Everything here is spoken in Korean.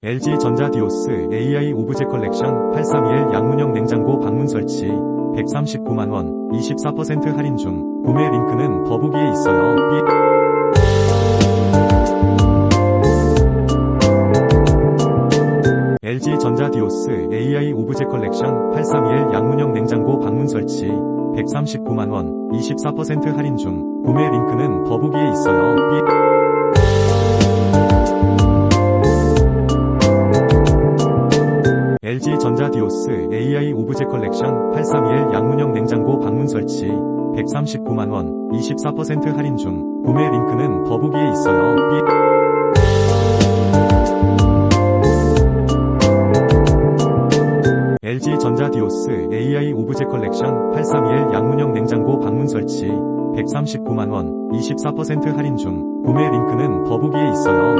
LG전자 디오스 AI 오브제컬렉션 831 양문형 냉장고 방문설치 139만원 24% 할인 중. 구매 링크는 더보기에 있어요. LG전자 디오스 AI 오브제컬렉션 831 양문형 냉장고 방문설치 139만원 24% 할인 중. 구매 링크는 더보기에 있어요. LG전자 디오스 AI 오브제컬렉션 831 양문형 냉장고 방문설치 139만원 24% 할인 중. 구매 링크는 더보기에 있어요. LG전자 디오스 AI 오브제컬렉션 831 양문형 냉장고 방문설치 139만원 24% 할인 중. 구매 링크는 더보기에 있어요.